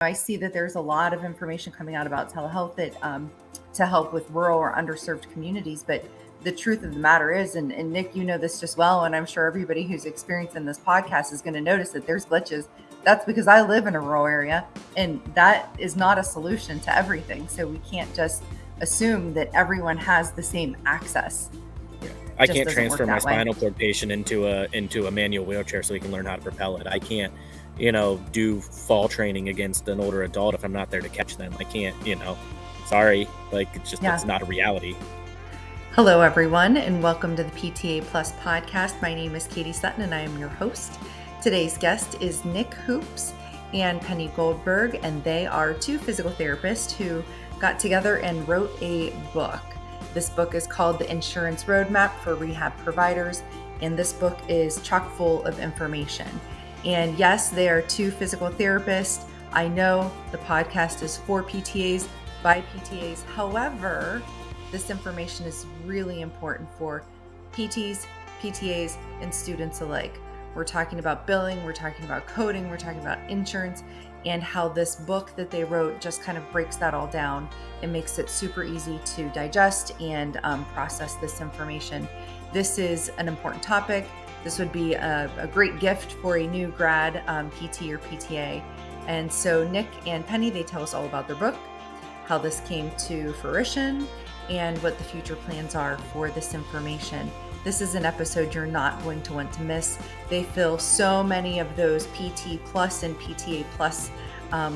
I see that there's a lot of information coming out about telehealth that to help with rural or underserved communities. But the truth of the matter is, and Nick, you know this just well, and I'm sure everybody who's experiencing this podcast is going to notice that there's glitches. That's because I live in a rural area, and that is not a solution to everything. So we can't just assume that everyone has the same access. I can't transfer my spinal cord patient into a manual wheelchair so he can learn how to propel it. I can't, do fall training against an older adult if I'm not there to catch them. I can't, sorry, it's not a reality. Hello, everyone, and welcome to the PTA Plus podcast. My name is Katie Sutton, and I am your host. Today's guest is Nick Hoops and Penny Goldberg, and they are two physical therapists who got together and wrote a book. This book is called The Insurance Roadmap for Rehab Providers, and this book is chock full of information. And yes, they are two physical therapists. I know the podcast is for PTAs, by PTAs. However, this information is really important for PTs, PTAs, and students alike. We're talking about billing, we're talking about coding, we're talking about insurance, and how this book that they wrote just kind of breaks that all down and makes it super easy to digest and process this information. This is an important topic. This would be a great gift for a new grad PT or PTA. And so Nick and Penny, they tell us all about their book, how this came to fruition, and what the future plans are for this information. This is an episode you're not going to want to miss. They fill so many of those PT Plus and PTA Plus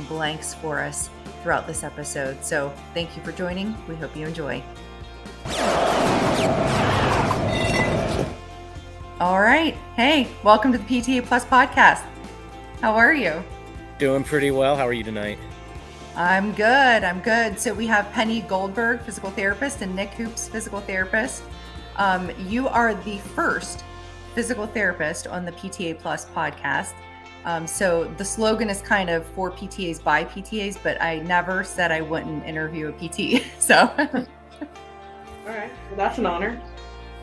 blanks for us throughout this episode. So thank you for joining. We hope you enjoy. All right. Hey, welcome to the PTA Plus podcast. How are you? Doing pretty well. How are you tonight? I'm good. So we have Penny Goldberg, physical therapist, and Nick Hoops, physical therapist. You are the first physical therapist on the PTA Plus podcast. So the slogan is kind of for PTAs by PTAs, but I never said I wouldn't interview a PT. So. All right. Well, that's an honor.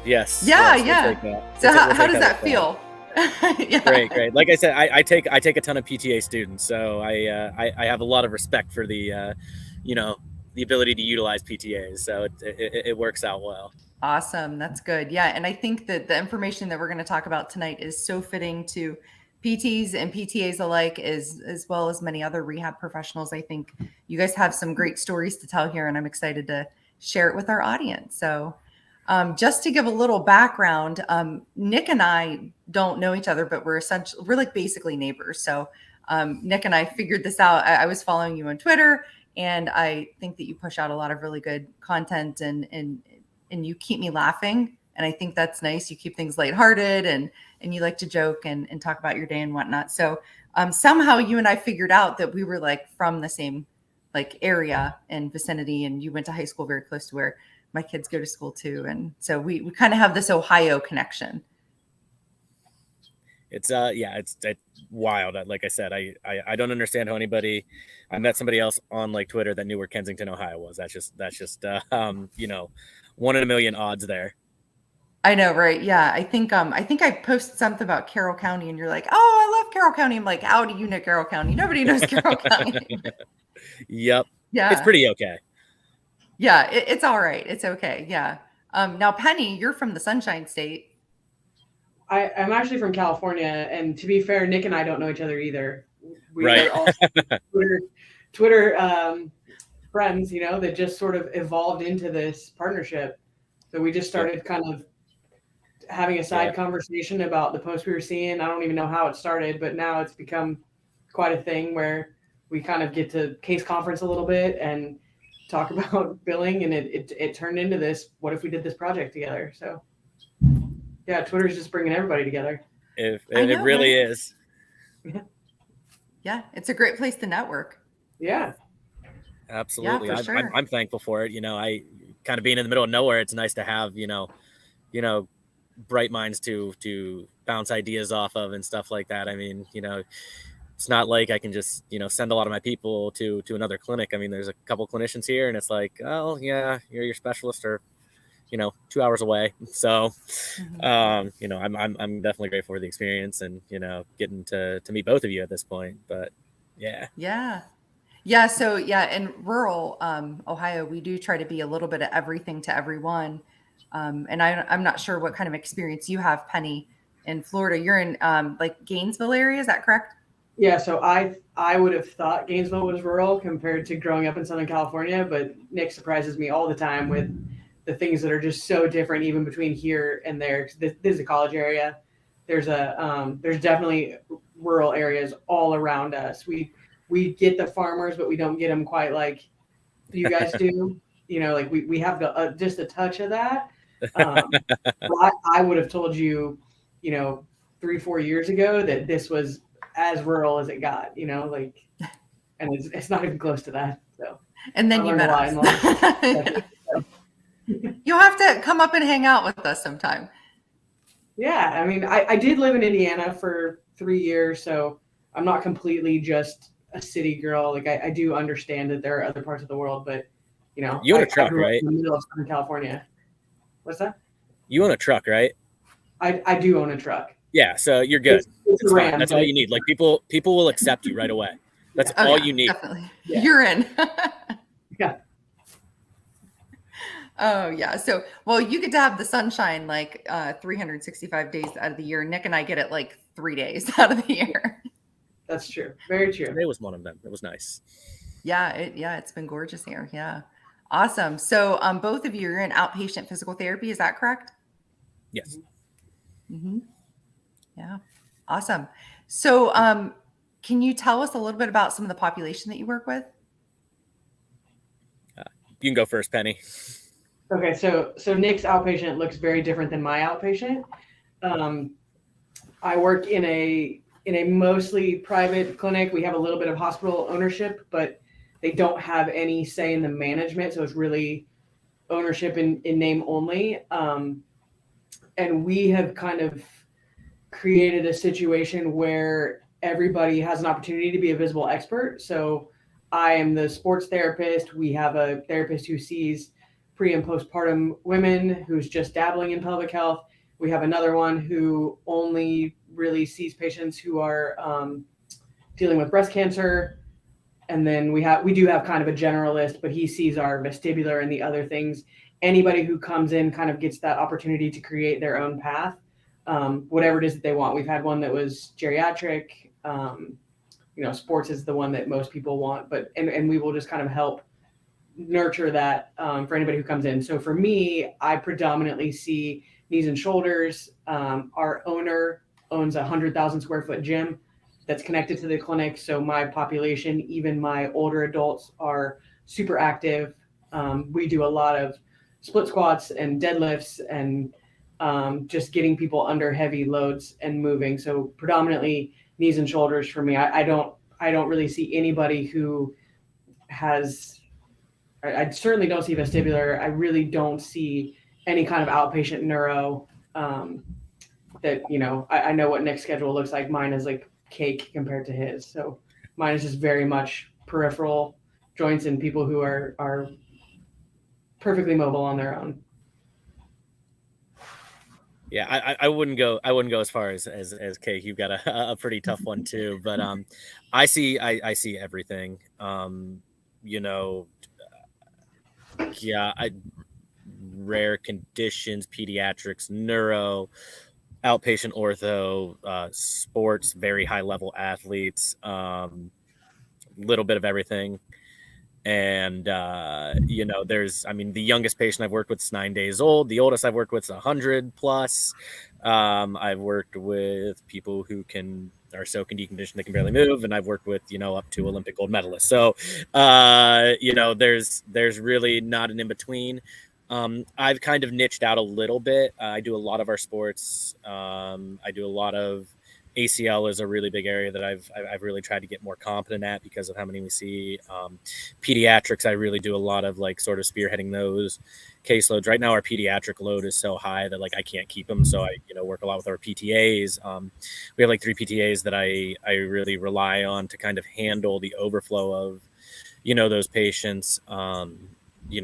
Yes. Yeah. Yes, so how does that feel? Yeah. Great. Like I said, I take a ton of PTA students, so I have a lot of respect for the, the ability to utilize PTAs. So it works out well. Awesome. That's good. Yeah. And I think that the information that we're going to talk about tonight is so fitting to PTs and PTAs alike, as well as many other rehab professionals. I think you guys have some great stories to tell here, and I'm excited to share it with our audience. So just to give a little background, Nick and I don't know each other, but we're like basically neighbors. So Nick and I figured this out. I was following you on Twitter, and I think that you push out a lot of really good content and you keep me laughing. And I think that's nice. You keep things lighthearted and you like to joke and talk about your day and whatnot. So somehow you and I figured out that we were like from the same like area and vicinity, and you went to high school very close to where my kids go to school too. And so we kind of have this Ohio connection. It's wild. Like I said, I don't understand how anybody. I met somebody else on like Twitter that knew where Kensington, Ohio was. That's just 1 in a million odds there. I know, right? Yeah, I think I posted something about Carroll County, and you're like, "Oh, I love Carroll County." I'm like, "How do you know Carroll County? Nobody knows Carroll County." Yep. Yeah, it's pretty okay. Yeah, it's all right. It's okay. Yeah. Now, Penny, you're from the Sunshine State. I'm actually from California, and to be fair, Nick and I don't know each other either. We right. are also Twitter friends, that just sort of evolved into this partnership. So we just started kind of having a side conversation about the post we were seeing. I don't even know how it started, but now it's become quite a thing where we kind of get to case conference a little bit and talk about billing, and it turned into this. What if we did this project together? So yeah, Twitter's just bringing everybody together. It really is. Yeah, it's a great place to network. Yeah, absolutely. Yeah, for sure. I'm thankful for it. I kind of being in the middle of nowhere. It's nice to have bright minds to bounce ideas off of and stuff like that. I mean, it's not like I can just, send a lot of my people to another clinic. I mean, there's a couple clinicians here, and it's like, oh yeah, you're your specialist, or 2 hours away. So, I'm definitely grateful for the experience and, getting to meet both of you at this point, but yeah. Yeah. Yeah. So yeah, in rural Ohio, we do try to be a little bit of everything to everyone. And I'm not sure what kind of experience you have, Penny, in Florida. You're in like Gainesville area, is that correct? Yeah, so I would have thought Gainesville was rural compared to growing up in Southern California, but Nick surprises me all the time with the things that are just so different, even between here and there. 'Cause this is a college area. There's definitely rural areas all around us. We get the farmers, but we don't get them quite like you guys do. Like we have just a touch of that. I would have told you, 3-4 years ago that this was as rural as it got, like, and it's not even close to that. So, and then you met us. You'll have to come up and hang out with us sometime. Yeah, I mean, I did live in Indiana for 3 years, so I'm not completely just a city girl. Like I do understand that there are other parts of the world, but you own a truck, right? In the middle of Southern California. What's that? You own a truck, right? I do own a truck. Yeah, so you're good. It's fine. That's all you need. Like people will accept you right away. That's all you need. Definitely. Yeah. You're in. Yeah. Oh yeah. So, well, you get to have the sunshine like 365 days out of the year. Nick and I get it like 3 days out of the year. That's true. Very true. Today was one of them. It was nice. Yeah. It's been gorgeous here. Yeah. Awesome. So, both of you are in outpatient physical therapy. Is that correct? Yes. Mm-hmm. Yeah. Awesome. So, can you tell us a little bit about some of the population that you work with? You can go first, Penny. Okay, so Nick's outpatient looks very different than my outpatient. I work in a mostly private clinic. We have a little bit of hospital ownership, but they don't have any say in the management, so it's really ownership in name only. And we have kind of created a situation where everybody has an opportunity to be a visible expert. So I am the sports therapist. We have a therapist who sees pre and postpartum women who's just dabbling in pelvic health. We have another one who only really sees patients who are dealing with breast cancer. And then we do have kind of a generalist, but he sees our vestibular and the other things. Anybody who comes in kind of gets that opportunity to create their own path, whatever it is that they want. We've had one that was geriatric. Sports is the one that most people want, but and we will just kind of help nurture that for anybody who comes in. So for me, I predominantly see knees and shoulders. Our owner owns a 100,000 square foot gym that's connected to the clinic. So my population, even my older adults, are super active. We do a lot of split squats and deadlifts and just getting people under heavy loads and moving. So predominantly knees and shoulders for me. I don't really see anybody who has. I certainly don't see vestibular. I really don't see any kind of outpatient neuro. That I know what Nick's schedule looks like. Mine is like cake compared to his. So mine is just very much peripheral joints and people who are perfectly mobile on their own. Yeah, I wouldn't go as far as cake. You've got a pretty tough one too. But I see everything. Rare conditions, pediatrics, neuro, outpatient ortho, sports, very high level athletes, little bit of everything. And, the youngest patient I've worked with is 9 days old. The oldest I've worked with is 100 plus. I've worked with people who are so deconditioned they can barely move. And I've worked with, up to Olympic gold medalists. So, there's really not an in-between. I've kind of niched out a little bit. I do a lot of our sports. I do a lot of ACL is a really big area that I've really tried to get more competent at because of how many we see. Pediatrics, I really do a lot of sort of spearheading those caseloads. Right now, our pediatric load is so high that I can't keep them. So I work a lot with our PTAs. We have 3 PTAs that I really rely on to kind of handle the overflow of those patients.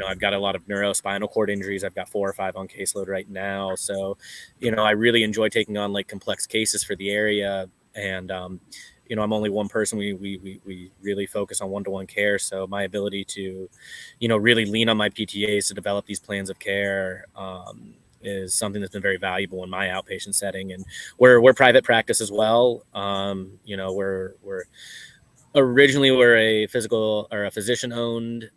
I've got a lot of neurospinal cord injuries. I've got 4 or 5 on caseload right now. So, I really enjoy taking on complex cases for the area. And, I'm only one person. We really focus on one-to-one care. So my ability to, really lean on my PTAs to develop these plans of care is something that's been very valuable in my outpatient setting. And we're private practice as well. We're originally we're a physician-owned,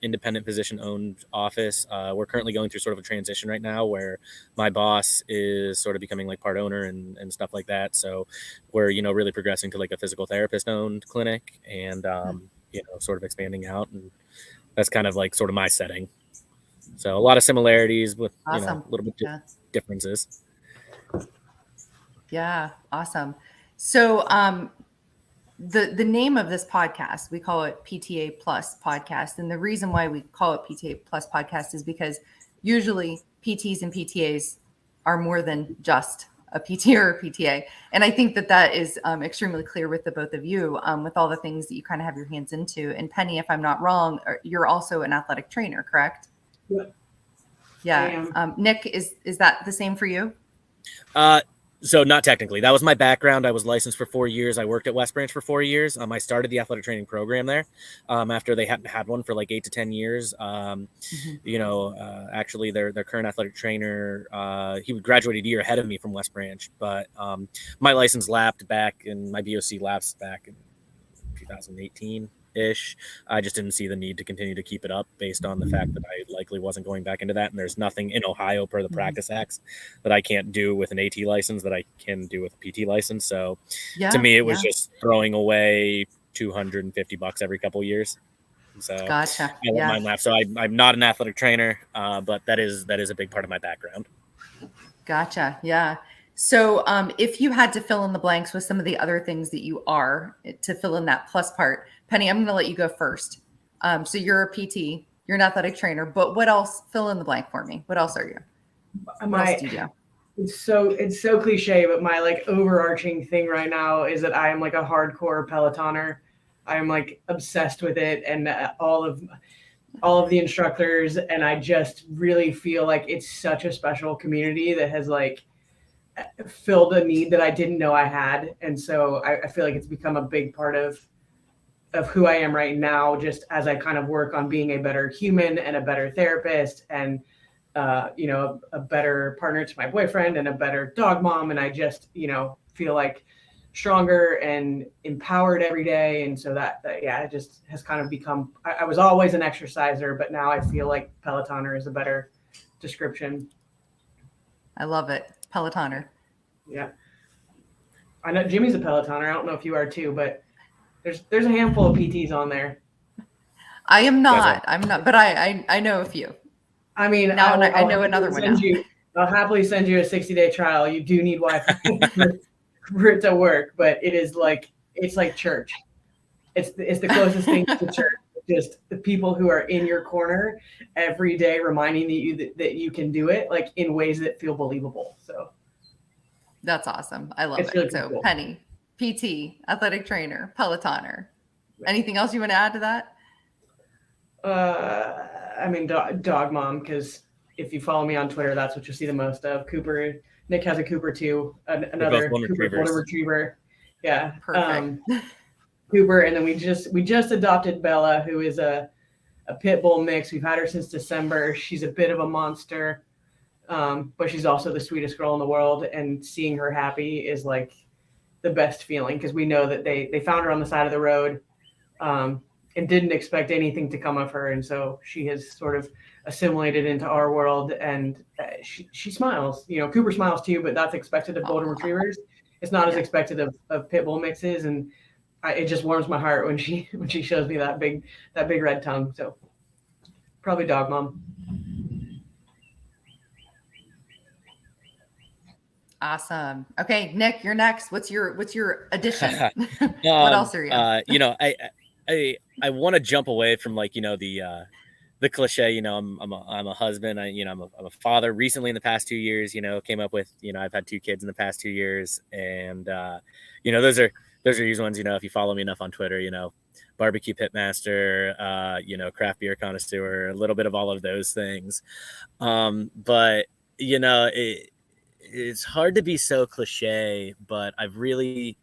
independent physician-owned office. We're currently going through sort of a transition right now where my boss is sort of becoming like part owner and stuff like that. So we're, really progressing to like a physical therapist-owned clinic and, sort of expanding out. And that's kind of like sort of my setting. So a lot of similarities with, Awesome. a little bit differences. Yeah. Awesome. So, the name of this podcast, we call it PTA Plus Podcast. And the reason why we call it PTA Plus Podcast is because usually PTs and PTAs are more than just a PT or a PTA. And I think that is extremely clear with the both of you, with all the things that you kind of have your hands into. And Penny, if I'm not wrong, you're also an athletic trainer, correct? Yeah. Nick, is that the same for you? So not technically. That was my background. I was licensed for 4 years. I worked at West Branch for 4 years. I started the athletic training program there after they hadn't had one for like 8 to 10 years. Actually, their current athletic trainer, he graduated a year ahead of me from West Branch. But my license lapsed back and my BOC lapsed back in 2018. Ish. I just didn't see the need to continue to keep it up based on the fact that I likely wasn't going back into that. And there's nothing in Ohio per the Practice Acts that I can't do with an AT license that I can do with a PT license. So to me, it was just throwing away $250 every couple of years. So gotcha. I let mine lapse. So I'm not an athletic trainer, but that is a big part of my background. Gotcha. Yeah. So if you had to fill in the blanks with some of the other things that you are to fill in that plus part, Penny, I'm going to let you go first. So you're a PT, you're an athletic trainer, but what else? Fill in the blank for me. What else are you? What else do you do? It's so cliche, but my like overarching thing right now is that I am like a hardcore Pelotoner. I am like obsessed with it and all of the instructors. And I just really feel like it's such a special community that has like filled a need that I didn't know I had. And so I feel like it's become a big part of who I am right now, just as I kind of work on being a better human and a better therapist and, a better partner to my boyfriend and a better dog mom. And I just, feel like stronger and empowered every day. And so that it just has kind of become, I was always an exerciser, but now I feel like Pelotoner is a better description. I love it. Pelotoner. Yeah. I know Jimmy's a Pelotoner. I don't know if you are too, but there's a handful of PTs on there. I'm not, but I know a few. I mean, I know another one now. I'll happily send you a 60-day trial. You do need Wi-Fi for it to work, but it's like church. It's the closest thing to church. Just the people who are in your corner every day, reminding you that you can do it, like in ways that feel believable. So that's awesome. I love it. Really so cool. Penny, PT, athletic trainer, Pelotoner. Anything else you want to add to that? I mean, dog mom, because if you follow me on Twitter, that's what you'll see the most of. Cooper, Nick has a Cooper too, another Cooper golden retriever. Yeah, perfect. Cooper, and then we just adopted Bella, who is a pit bull mix. We've had her since December. She's a bit of a monster, but she's also the sweetest girl in the world. And seeing her happy is like the best feeling, because we know that they found her on the side of the road and didn't expect anything to come of her. And so she has sort of assimilated into our world, and she smiles. Cooper smiles too, but that's expected of golden retrievers. It's not as expected of pit bull mixes. And it just warms my heart when she shows me that big red tongue. So probably dog mom. Awesome. Okay, Nick, you're next. What's your addition? What else are you? I want to jump away from the cliche. I'm a husband. I'm a father. Recently, in the past 2 years, came up with I've had 2 kids in the past 2 years, and those are usual ones. If you follow me enough on Twitter, barbecue pitmaster, craft beer connoisseur, a little bit of all of those things. But it's hard to be so cliche, but I've really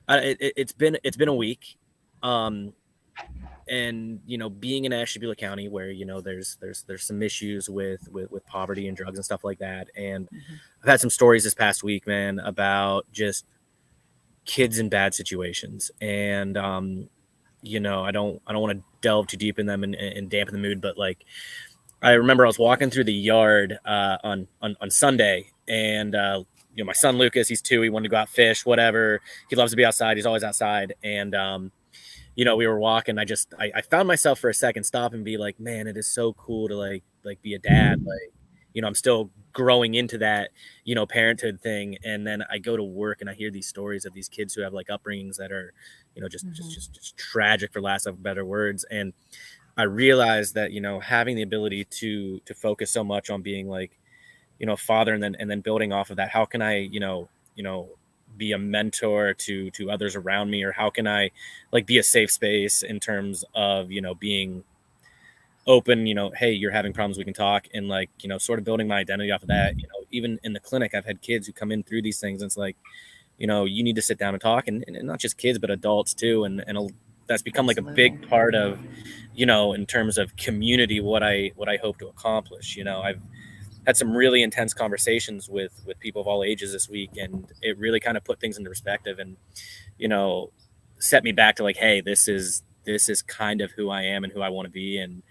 It's been a week. And being in Ashtabula County, where there's some issues with poverty and drugs and stuff like that, and I've had some stories this past week, man, about just kids in bad situations, and I don't want to delve too deep in them and dampen the mood, but like I remember I was walking through the yard on Sunday, and my son Lucas, he's 2, he wanted to go out fish, whatever, he loves to be outside, he's always outside, and we were walking. I found myself for a second stop and be like, man, it is so cool to like be a dad. Like, I'm still growing into that, parenthood thing. And then I go to work and I hear these stories of these kids who have like upbringings that are, just tragic, for lack of better words. And I realized that, having the ability to focus so much on being like, father, and then building off of that, how can I, be a mentor to others around me, or how can I like be a safe space in terms of being open, hey, you're having problems, we can talk, and like sort of building my identity off of that. Even in the clinic, I've had kids who come in through these things, and it's like you need to sit down and talk, and not just kids but adults too, and that's become like a big part of in terms of community, what I hope to accomplish. I've had some really intense conversations with people of all ages this week, and it really kind of put things into perspective and, set me back to like, hey, this is kind of who I am and who I want to be, and,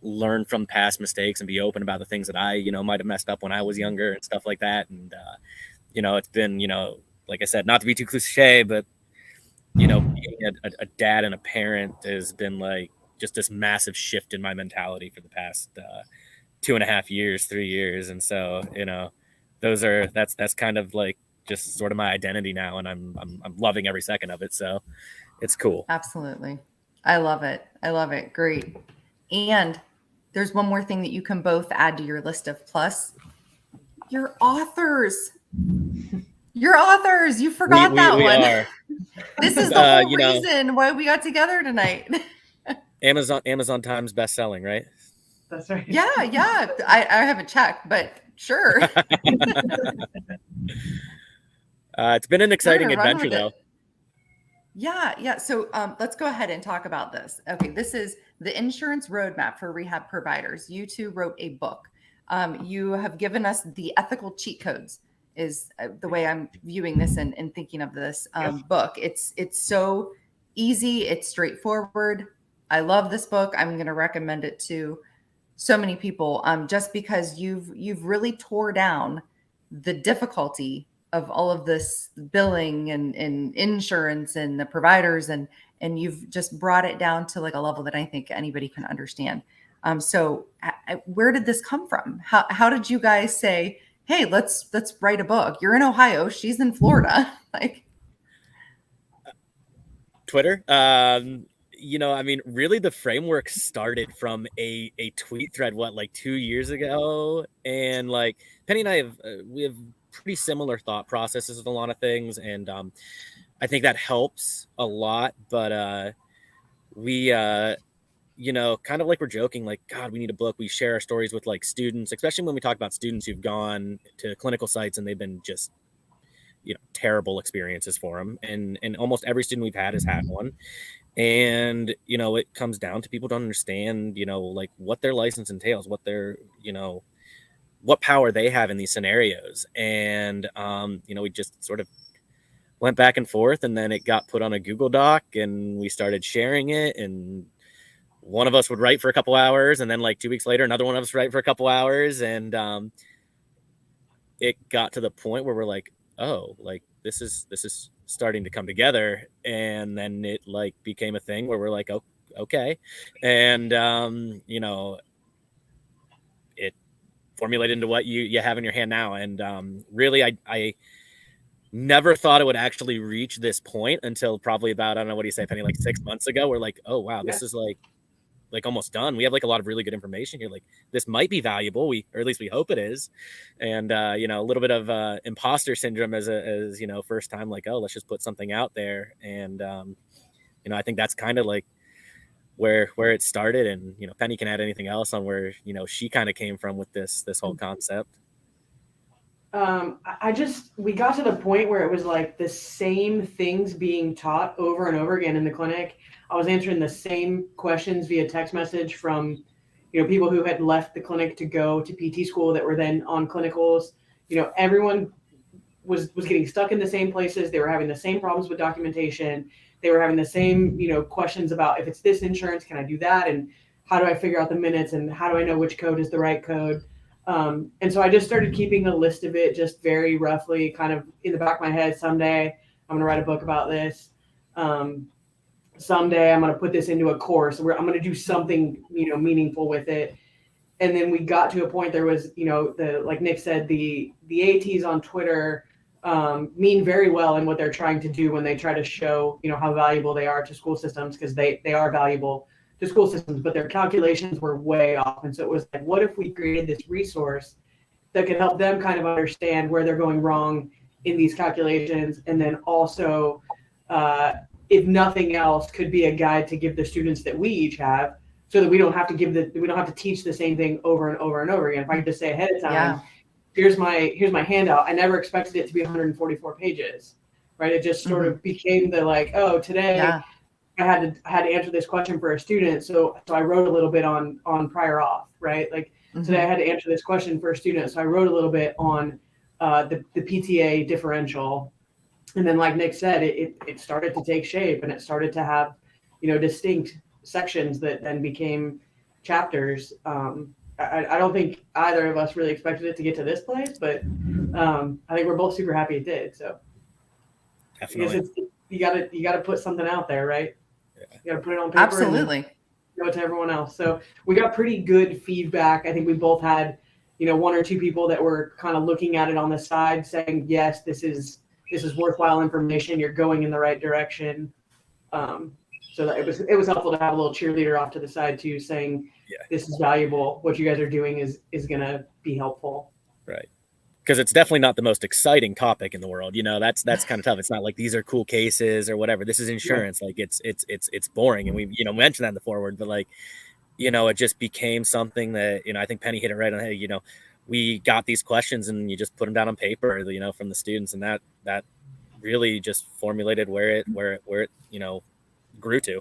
learn from past mistakes and be open about the things that I, might have messed up when I was younger and stuff like that. And, it's been, like I said, not to be too cliche, but, being a dad and a parent has been like just this massive shift in my mentality for the past, 2.5 years, 3 years. And so, that's kind of like just sort of my identity now. And I'm loving every second of it. So it's cool. Absolutely. I love it. Great. And there's one more thing that you can both add to your list of plus. You're authors. You forgot that we one. Are. This is the whole reason why we got together tonight. Amazon Times best-selling, right? That's right. Yeah. I haven't checked, but sure. It's been an exciting adventure, though. Yeah. So let's go ahead and talk about this. Okay, this is the insurance roadmap for rehab providers. You two wrote a book. You have given us the ethical cheat codes, is the way I'm viewing this and thinking of this book. It's so easy. It's straightforward. I love this book. I'm going to recommend it to so many people, just because you've really tore down the difficulty of all of this billing and insurance and the providers, and you've just brought it down to like a level that I think anybody can understand. So where did this come from? How did you guys say, hey, let's write a book? You're in Ohio, she's in Florida. Like Twitter. Really the framework started from a tweet thread, like 2 years ago. And like Penny and I we have pretty similar thought processes with a lot of things. And I think that helps a lot. But we, kind of like we're joking, like, God, we need a book. We share our stories with like students, especially when we talk about students who've gone to clinical sites and they've been just, terrible experiences for them. And almost every student we've had has had one. And, it comes down to people don't understand, like what their license entails, what their, what power they have in these scenarios. And, we just sort of went back and forth, and then it got put on a Google Doc and we started sharing it. And one of us would write for a couple hours, and then like 2 weeks later, another one of us would write for a couple hours. And it got to the point where we're like, oh, like this is starting to come together. And then it like became a thing where we're like, oh, okay. And, it formulated into what you have in your hand now. And really, I never thought it would actually reach this point until probably about, I don't know, what do you say, Penny, like 6 months ago. We're like, oh, wow, this is like almost done. We have like a lot of really good information here. Like this might be valuable. Or at least we hope it is. And, a little bit of imposter syndrome as first time, like, oh, let's just put something out there. And, I think that's kind of like where it started. And, Penny can add anything else on where, she kind of came from with this whole concept. We got to the point where it was like the same things being taught over and over again in the clinic. I was answering the same questions via text message from, people who had left the clinic to go to PT school that were then on clinicals. Everyone was getting stuck in the same places. They were having the same problems with documentation. They were having the same, questions about, if it's this insurance, can I do that? And how do I figure out the minutes? And how do I know which code is the right code? And so I just started keeping a list of it, just very roughly, kind of in the back of my head. Someday I'm going to write a book about this. Someday I'm going to put this into a course where I'm going to do something, meaningful with it. And then we got to a point, there was, like Nick said, the ATs on Twitter mean very well in what they're trying to do when they try to show, how valuable they are to school systems, because they are valuable to school systems, but their calculations were way off. And so it was like, what if we created this resource that could help them kind of understand where they're going wrong in these calculations? And then also, if nothing else, could be a guide to give the students that we each have, so that we don't have to teach the same thing over and over and over again. If I could just say ahead of time, here's my handout. I never expected it to be 144 pages, right? It just sort of became the like, oh, today I had to answer this question for a student. So I wrote a little bit on prior auth, right? Like today I had to answer this question for a student. So I wrote a little bit on the PTA differential. And then, like Nick said, it started to take shape, and it started to have, distinct sections that then became chapters. I don't think either of us really expected it to get to this place, but I think we're both super happy it did. So Definitely. you gotta put something out there, right? You gotta put it on paper. Absolutely. And go to everyone else. So we got pretty good feedback. I think we both had, one or two people that were kind of looking at it on the side saying, yes, this is worthwhile information. You're going in the right direction. So that it was helpful to have a little cheerleader off to the side too, saying, this is valuable. What you guys are doing is going to be helpful. Right. Because it's definitely not the most exciting topic in the world. That's kind of tough. It's not like these are cool cases or whatever. This is insurance. Like it's boring. And we, mentioned that in the forward, but like, it just became something that, I think Penny hit it right on the head. We got these questions and you just put them down on paper, from the students. And that really just formulated where it grew to.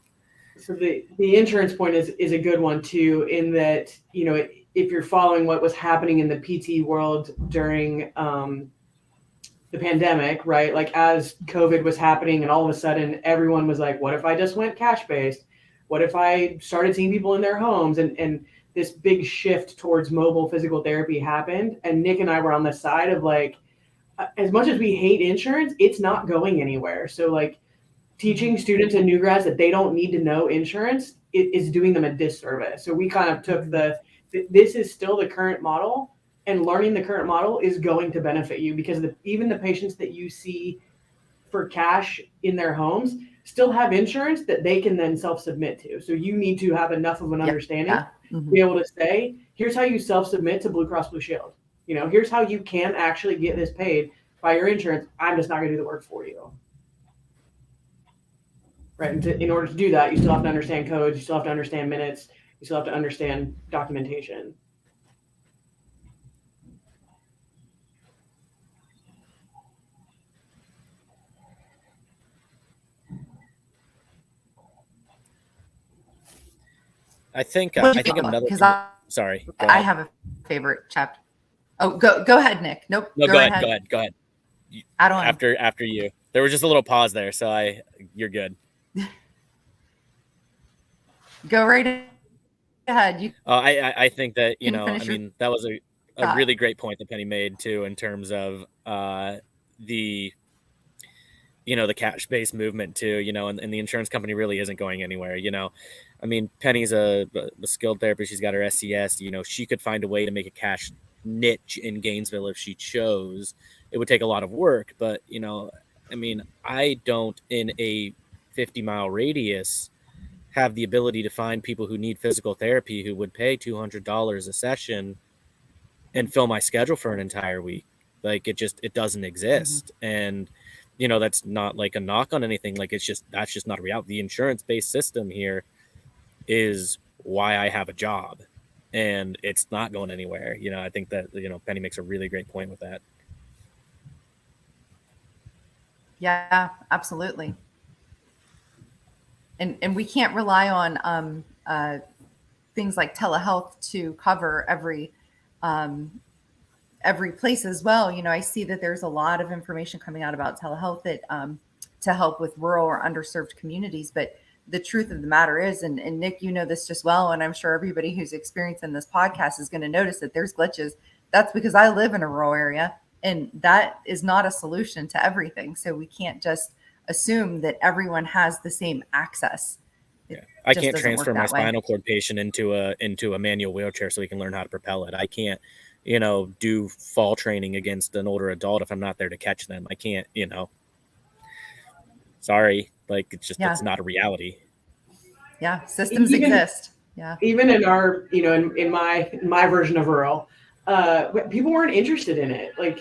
So the insurance point is a good one too, in that, if you're following what was happening in the PT world during the pandemic, right? Like as COVID was happening and all of a sudden everyone was like, what if I just went cash-based? What if I started seeing people in their homes? And this big shift towards mobile physical therapy happened. And Nick and I were on the side of like, as much as we hate insurance, it's not going anywhere. So like, teaching students and new grads that they don't need to know insurance is doing them a disservice. So we kind of took this is still the current model, and learning the current model is going to benefit you, because even the patients that you see for cash in their homes still have insurance that they can then self-submit to. So you need to have enough of an understanding to be able to say, here's how you self-submit to Blue Cross Blue Shield. Here's how you can actually get this paid by your insurance. I'm just not going to do the work for you. Right. And in order to do that, you still have to understand codes. You still have to understand minutes. You still have to understand documentation. I think another. Sorry. I have a favorite chapter. Oh, go ahead, Nick. Nope. No, go ahead. I don't. After you. There was just a little pause there, so you're good. Go right ahead. I think that that was a really great point that Penny made too, in terms of the cash-based movement too, and the insurance company really isn't going anywhere. Penny's a skilled therapist. She's got her SCS. She could find a way to make a cash niche in Gainesville if she chose. It would take a lot of work, but I don't, in a 50-mile radius, have the ability to find people who need physical therapy who would pay $200 a session and fill my schedule for an entire week. Like it doesn't exist. And, that's not like a knock on anything. Like that's just not a reality. The insurance-based system here is why I have a job, and it's not going anywhere. I think that, Penny makes a really great point with that. Yeah, absolutely. And we can't rely on things like telehealth to cover every place as well. You know, I see that there's a lot of information coming out about telehealth that to help with rural or underserved communities. But the truth of the matter is, and Nick, you know this just well, and I'm sure everybody who's experiencing this podcast is going to notice that there's glitches. That's because I live in a rural area, and that is not a solution to everything. So we can't just assume that everyone has the same access. Yeah. I can't transfer my spinal cord patient into a manual wheelchair so he can learn how to propel it. I can't, do fall training against an older adult if I'm not there to catch them. I can't, sorry, like it's just, it's not a reality. Yeah. Systems exist. Yeah. Even in our, in my version of rural, people weren't interested in it. Like,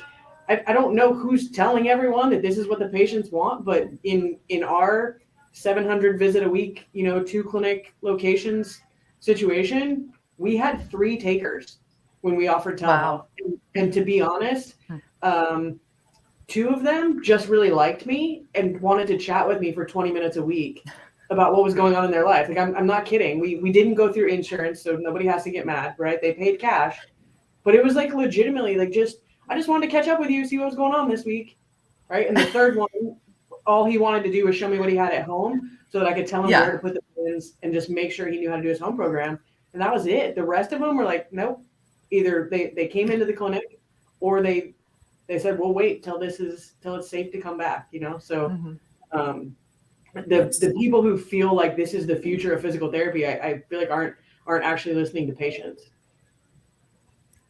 I don't know who's telling everyone that this is what the patients want, but in our 700 visit a week, 2 clinic locations situation, we had 3 takers when we offered telehealth. Wow. And to be honest, 2 of them just really liked me and wanted to chat with me for 20 minutes a week about what was going on in their life. Like, I'm not kidding. We didn't go through insurance, so nobody has to get mad, right? They paid cash, but it was like legitimately like I just wanted to catch up with you, see what was going on this week, right? And the third one, all he wanted to do was show me what he had at home so that I could tell him where to put the pins and just make sure he knew how to do his home program. And that was it. The rest of them were like, nope. Either they came into the clinic or they said, we'll wait till it's safe to come back, So the people who feel like this is the future of physical therapy, I feel like aren't actually listening to patients.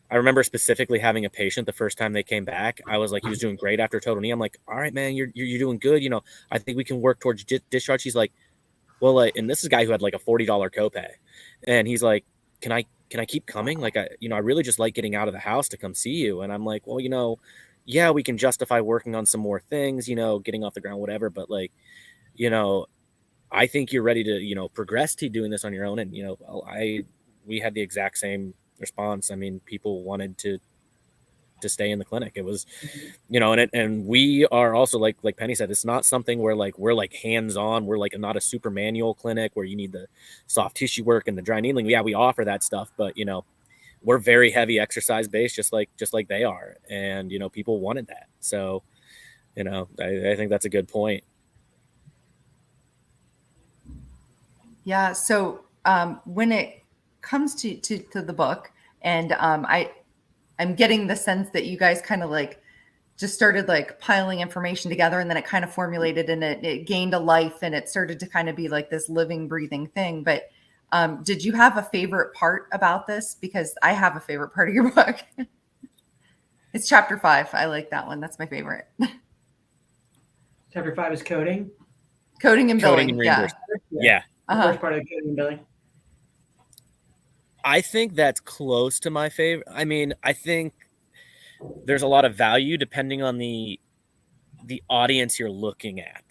I remember specifically having a patient the first time they came back. I was like, he was doing great after total knee. I'm like, all right, man, you're doing good. I think we can work towards discharge. He's like, well, and this is a guy who had like a $40 copay. And he's like, can I keep coming? Like, I really just like getting out of the house to come see you. And I'm like, well, yeah, we can justify working on some more things, getting off the ground, whatever. But like, I think you're ready to, progress to doing this on your own. And, we had the exact same response. I mean, people wanted to stay in the clinic. It was, and we are also like Penny said, it's not something where like we're like hands-on. We're like not a super manual clinic where you need the soft tissue work and the dry needling. Yeah, we offer that stuff, but we're very heavy exercise based, just like they are. And people wanted that. So, I think that's a good point. Yeah. So when it comes to the book, and I'm getting the sense that you guys kind of like just started like piling information together, and then it kind of formulated and it gained a life, and it started to kind of be like this living, breathing thing. But did you have a favorite part about this? Because I have a favorite part of your book. It's chapter 5. I like that one. That's my favorite. Chapter 5 is coding. Coding and billing. And yeah. The first part of coding and billing. I think that's close to my favorite. I mean, I think there's a lot of value depending on the audience you're looking at.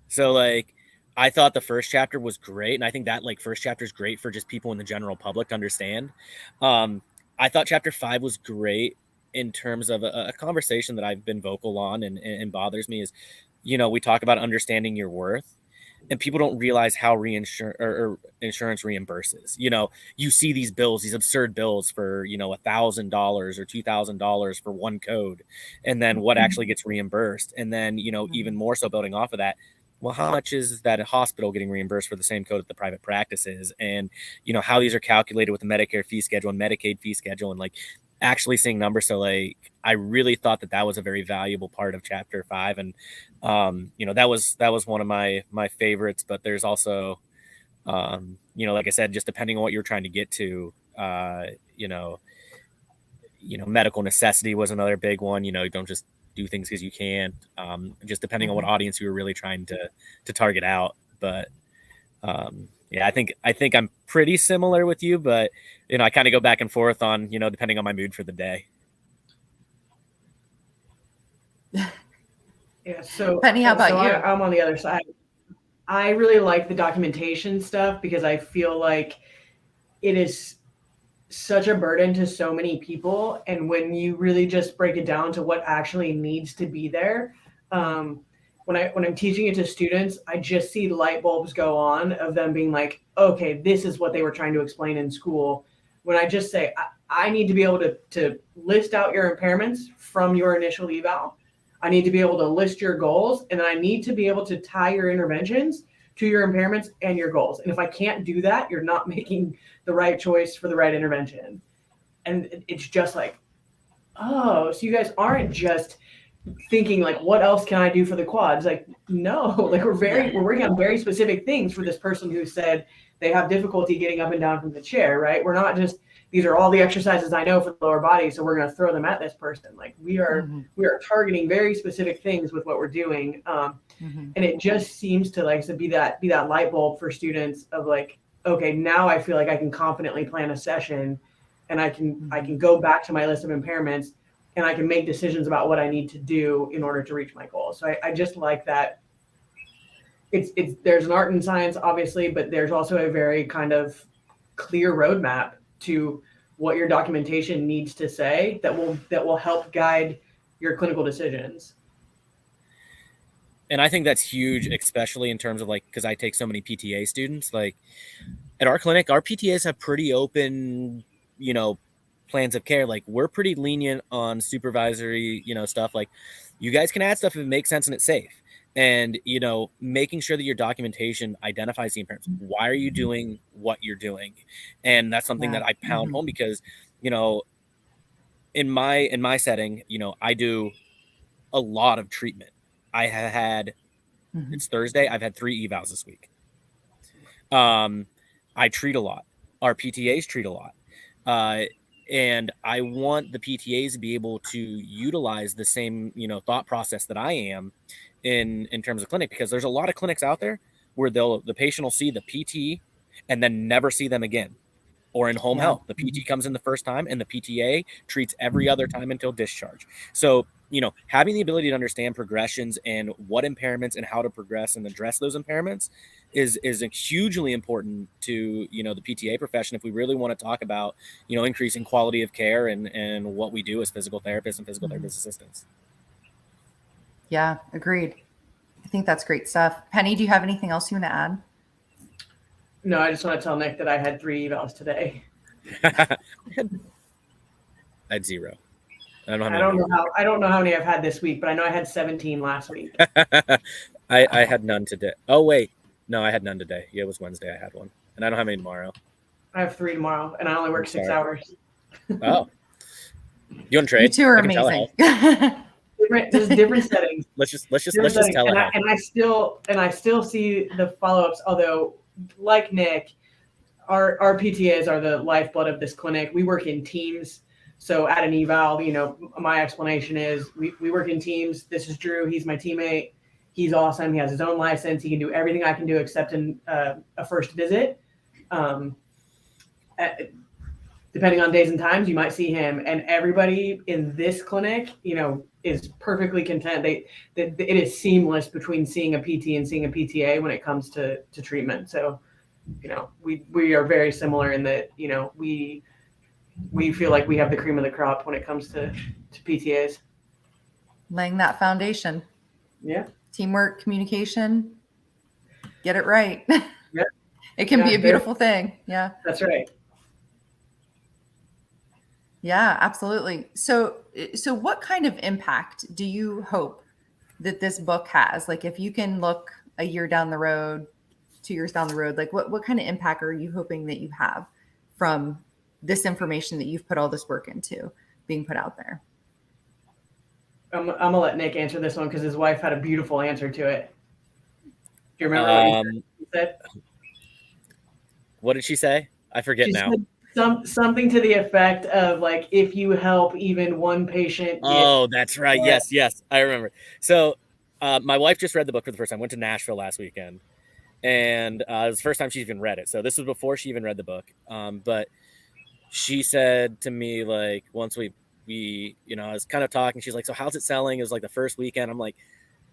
So like, I thought the first chapter was great. And I think that like first chapter is great for just people in the general public to understand. I thought chapter 5 was great in terms of a conversation that I've been vocal on and bothers me is, we talk about understanding your worth. And people don't realize how insurance reimburses. You see these bills, these absurd bills for, $1,000 or $2,000 for one code. And then what actually gets reimbursed. And then, even more so building off of that, well, how much is that a hospital getting reimbursed for the same code that the private practice is? And, how these are calculated with the Medicare fee schedule and Medicaid fee schedule and like actually seeing numbers. So like, I really thought that was a very valuable part of chapter 5. And, that was one of my favorites, but there's also, like I said, just depending on what you're trying to get to, medical necessity was another big one. You don't just do things because you can, just depending on what audience you were really trying to target out. But, yeah, I think I'm pretty similar with you, but, I kind of go back and forth on, depending on my mood for the day. Yeah. So Penny, how about you? I'm on the other side. I really like the documentation stuff because I feel like it is such a burden to so many people. And when you really just break it down to what actually needs to be there, when I'm teaching it to students, I just see light bulbs go on of them being like, okay, this is what they were trying to explain in school. When I just say, I need to be able to list out your impairments from your initial eval. I need to be able to list your goals, and then I need to be able to tie your interventions to your impairments and your goals. And if I can't do that, you're not making the right choice for the right intervention. And it's just like, oh, so you guys aren't just thinking like, what else can I do for the quads? Like, no, like we're working on very specific things for this person who said they have difficulty getting up and down from the chair, right? We're not just, these are all the exercises I know for the lower body, so we're going to throw them at this person. Like we are targeting very specific things with what we're doing. And it just seems to like to be that light bulb for students of like, okay, now I feel like I can confidently plan a session, and I can go back to my list of impairments, and I can make decisions about what I need to do in order to reach my goals. So I just like that. It's there's an art and science, obviously, but there's also a very kind of clear roadmap to what your documentation needs to say that will help guide your clinical decisions. And I think that's huge, especially in terms of like, because I take so many PTA students. Like at our clinic, our PTAs have pretty open, plans of care. Like we're pretty lenient on supervisory, stuff. Like you guys can add stuff if it makes sense and it's safe. And, making sure that your documentation identifies the impairments. Why are you doing what you're doing? And that's something that I pound home because, in my setting, I do a lot of treatment. I have had, it's Thursday, I've had 3 evals this week. I treat a lot. Our PTAs treat a lot. And I want the PTAs to be able to utilize the same, thought process that I am in terms of clinic, because there's a lot of clinics out there where the patient will see the PT and then never see them again. Or in home health, the PT comes in the first time and the PTA treats every other time until discharge. So, having the ability to understand progressions and what impairments and how to progress and address those impairments is hugely important to, the PTA profession if we really want to talk about, increasing quality of care and what we do as physical therapists and physical therapist assistants. Yeah, agreed. I think that's great stuff. Penny, do you have anything else you want to add? No, I just want to tell Nick that I had 3 evals today. I had 0. I don't know how many I've had this week, but I know I had 17 last week. I had none today. Oh wait, no, I had none today. Yeah, it was Wednesday. I had 1, and I don't have any tomorrow. I have 3 tomorrow, and I only work 6 hours. Oh, you want to trade? You two are amazing. There's different settings. Let's just telehealth. And I still see the follow-ups. Although, like Nick, our PTAs are the lifeblood of this clinic. We work in teams. So at an eval, my explanation is we work in teams. This is Drew. He's my teammate. He's awesome. He has his own license. He can do everything I can do except in a first visit. Depending on days and times, you might see him. And everybody in this clinic, is perfectly content. It is seamless between seeing a PT and seeing a PTA when it comes to treatment. So, we are very similar in that, we feel like we have the cream of the crop when it comes to PTAs. Laying that foundation. Yeah. Teamwork, communication, get it right. Yeah. It can be a beautiful thing. Yeah. That's right. Yeah, absolutely. So what kind of impact do you hope that this book has? Like if you can look a year down the road, 2 years down the road, like what kind of impact are you hoping that you have from this information that you've put all this work into being put out there? I'm gonna let Nick answer this one because his wife had a beautiful answer to it. Do you remember what he said? What did she say? I forget now. Something to the effect of like, if you help even one patient. Oh, that's right. Yes. I remember. So my wife just read the book for the first time, went to Nashville last weekend. And it was the first time she's even read it. So this was before she even read the book. But she said to me, like, once we I was kind of talking, she's like, so how's it selling? It was like the first weekend. I'm like,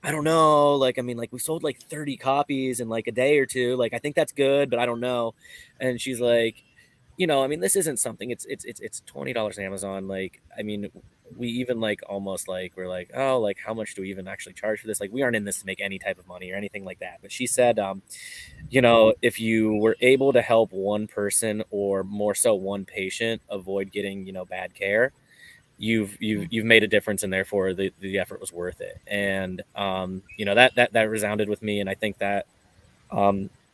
I don't know. Like, I mean, like we sold like 30 copies in like a day or two. Like, I think that's good, but I don't know. And she's like, you know, I mean, this isn't something, it's $20 on Amazon. Like, I mean, we even like almost like, we're like, oh, like how much do we even actually charge for this? Like, we aren't in this to make any type of money or anything like that. But she said, you know, if you were able to help one person or more so one patient avoid getting, you know, bad care, you've made a difference, and therefore the effort was worth it. And you know, that resounded with me, and I think that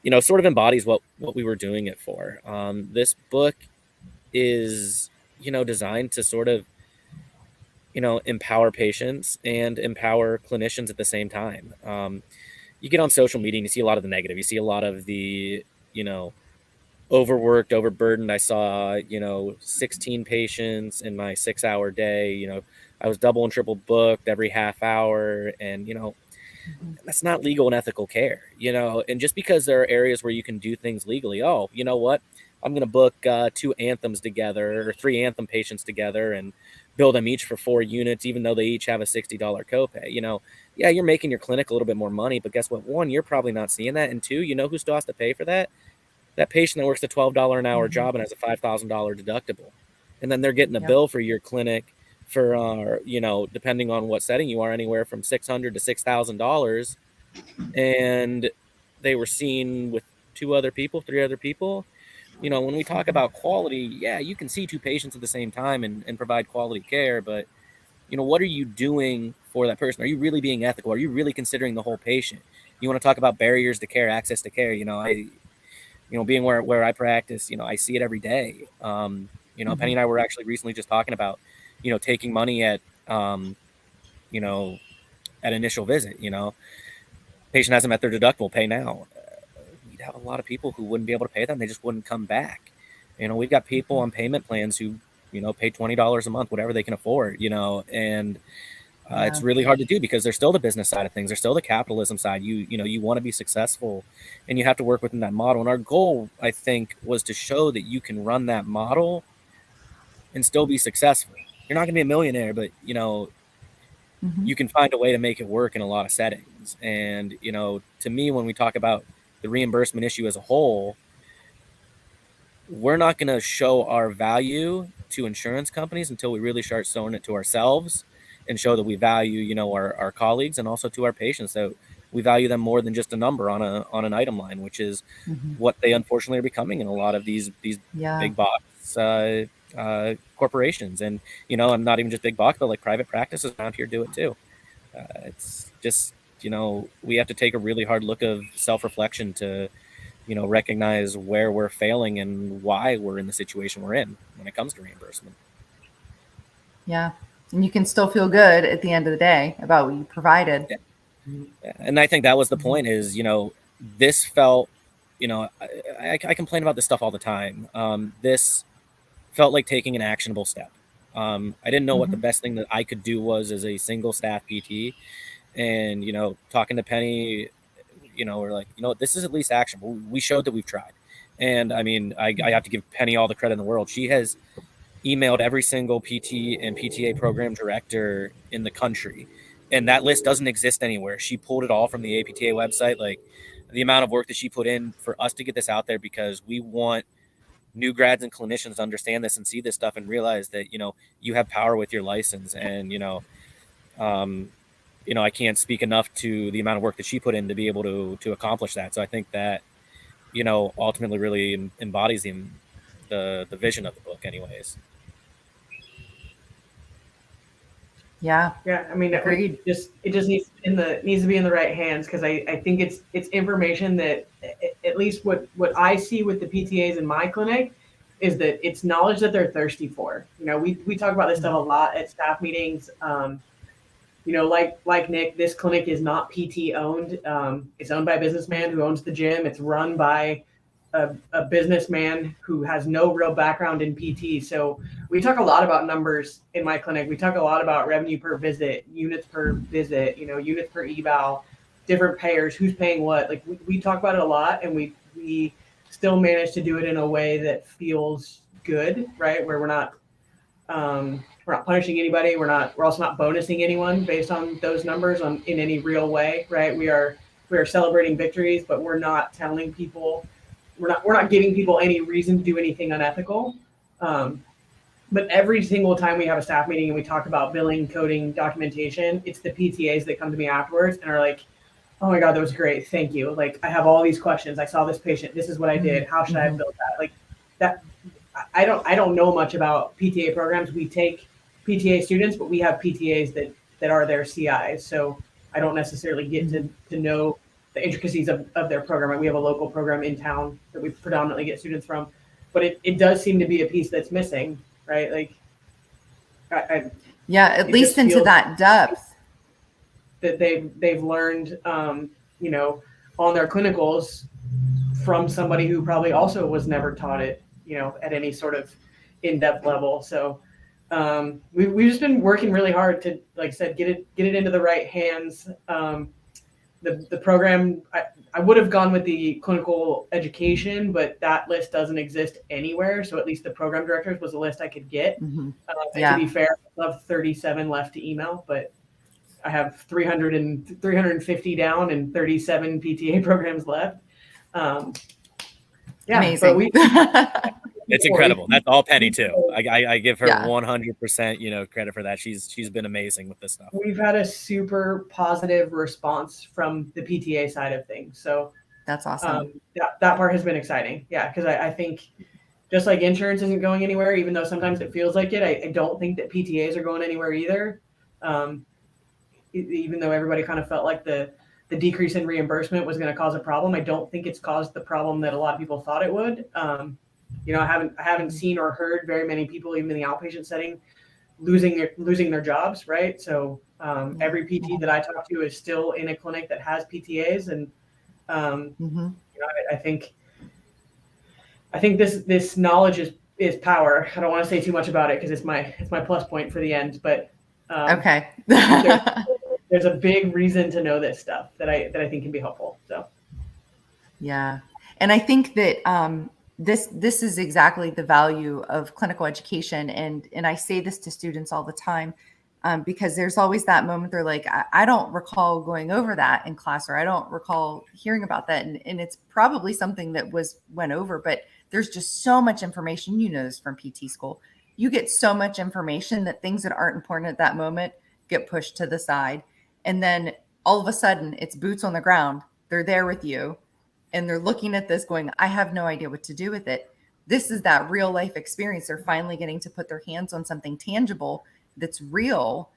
you know, sort of embodies what we were doing it for. This book is, you know, designed to sort of, you know, empower patients and empower clinicians at the same time. You get on social media and you see a lot of the negative. You see a lot of the, you know, overworked, overburdened. I saw, you know, 16 patients in my 6-hour day. You know, I was double and triple booked every half hour. And, you know, that's not legal and ethical care, you know. And just because there are areas where you can do things legally, oh, you know what? I'm going to book 2 anthems together or 3 anthem patients together and bill them each for 4 units, even though they each have a $60 copay. You know, yeah, you're making your clinic a little bit more money, but guess what? 1, you're probably not seeing that. And 2, you know who still has to pay for that? That patient that works a $12 an hour job and has a $5,000 deductible. And then they're getting a bill for your clinic for, you know, depending on what setting you are, anywhere from $600 to $6,000. And they were seen with 2 other people, 3 other people. You know, when we talk about quality, yeah, you can see 2 patients at the same time and provide quality care, but, you know, what are you doing for that person? Are you really being ethical? Are you really considering the whole patient? You want to talk about barriers to care, access to care? You know, you know, being where I practice, you know, I see it every day. You know, Penny and I were actually recently just talking about, you know, taking money at, you know, at initial visit. You know, patient hasn't met their deductible, pay now. We'd have a lot of people who wouldn't be able to pay them. They just wouldn't come back. You know, we've got people on payment plans who, you know, pay $20 a month, whatever they can afford, you know, and it's really hard to do because there's still the business side of things. There's still the capitalism side. You know, you want to be successful and you have to work within that model. And our goal, I think, was to show that you can run that model and still be successful. You're not going to be a millionaire, but, you know, you can find a way to make it work in a lot of settings. And, you know, to me, when we talk about the reimbursement issue as a whole, we're not going to show our value to insurance companies until we really start showing it to ourselves and show that we value, you know, our colleagues and also to our patients, that we value them more than just a number on an item line, which is what they unfortunately are becoming in a lot of these big box corporations. And, you know, I'm not even just big box, but like private practices around here do it too. It's just, you know, we have to take a really hard look of self-reflection to, you know, recognize where we're failing and why we're in the situation we're in when it comes to reimbursement. Yeah. And you can still feel good at the end of the day about what you provided. Yeah. And I think that was the point is, you know, this felt, you know, I complain about this stuff all the time. This felt like taking an actionable step. I didn't know what the best thing that I could do was as a single staff PT. And, you know, talking to Penny, you know, we're like, you know, this is at least actionable. We showed that we've tried. And I mean, I have to give Penny all the credit in the world. She has emailed every single PT and PTA program director in the country. And that list doesn't exist anywhere. She pulled it all from the APTA website. Like, the amount of work that she put in for us to get this out there, because we want new grads and clinicians to understand this and see this stuff and realize that, you know, you have power with your license. And, you know, I can't speak enough to the amount of work that she put in to be able to accomplish that. So I think that, you know, ultimately really embodies the vision of the book anyways. Yeah. I mean, it just needs to be in the right hands, because I think it's information that, at least what I see with the PTAs in my clinic, is that it's knowledge that they're thirsty for. You know, we talk about this stuff a lot at staff meetings. You know, like Nick, this clinic is not PT owned. It's owned by a businessman who owns the gym. It's run by a businessman who has no real background in PT. So we talk a lot about numbers in my clinic. We talk a lot about revenue per visit, units per visit, you know, units per eval, different payers, who's paying what. Like, we talk about it a lot, and we still manage to do it in a way that feels good, right? Where we're not punishing anybody. We're also not bonusing anyone based on those numbers in any real way, right? We are celebrating victories, but we're not telling people we're not giving people any reason to do anything unethical. But every single time we have a staff meeting and we talk about billing, coding, documentation, it's the PTAs that come to me afterwards and are like, oh my God, that was great. Thank you. Like, I have all these questions. I saw this patient. This is what I did. How should I have built that? Like that. I don't know much about PTA programs. We take PTA students, but we have PTAs that are their CIs. So I don't necessarily get to know the intricacies of their program. We have a local program in town that we predominantly get students from, but it does seem to be a piece that's missing. Right, like, at least into that depth that they've learned, on their clinicals from somebody who probably also was never taught it, at any sort of in-depth level. So we've just been working really hard to, like I said, get it into the right hands. The program, I would have gone with the clinical education, but that list doesn't exist anywhere. So at least the program directors was a list I could get. And to be fair, I have 37 left to email, but I have 350 down and 37 PTA programs left. Amazing. But it's incredible. That's all Penny too. I give her 100%, credit for that. She's been amazing with this stuff. We've had a super positive response from the PTA side of things. So that's awesome. That part has been exciting. Yeah. Because I think just like insurance isn't going anywhere, even though sometimes it feels like it, I don't think that PTAs are going anywhere either. Even though everybody kind of felt like the decrease in reimbursement was going to cause a problem, I don't think it's caused the problem that a lot of people thought it would. I haven't seen or heard very many people, even in the outpatient setting, losing their jobs, right? So every PT that I talk to is still in a clinic that has PTAs, and I think this knowledge is power. I don't want to say too much about it because it's my plus point for the end, but okay. there's a big reason to know this stuff that I think can be helpful. So yeah, and I think that this is exactly the value of clinical education, and I say this to students all the time, because there's always that moment they're like, I don't recall going over that in class, or I don't recall hearing about that, and it's probably something that went over, but there's just so much information. This from PT school, you get so much information that things that aren't important at that moment get pushed to the side, and then all of a sudden it's boots on the ground. They're there with you. And they're looking at this going, I have no idea what to do with it. This is that real life experience. They're finally getting to put their hands on something tangible that's real,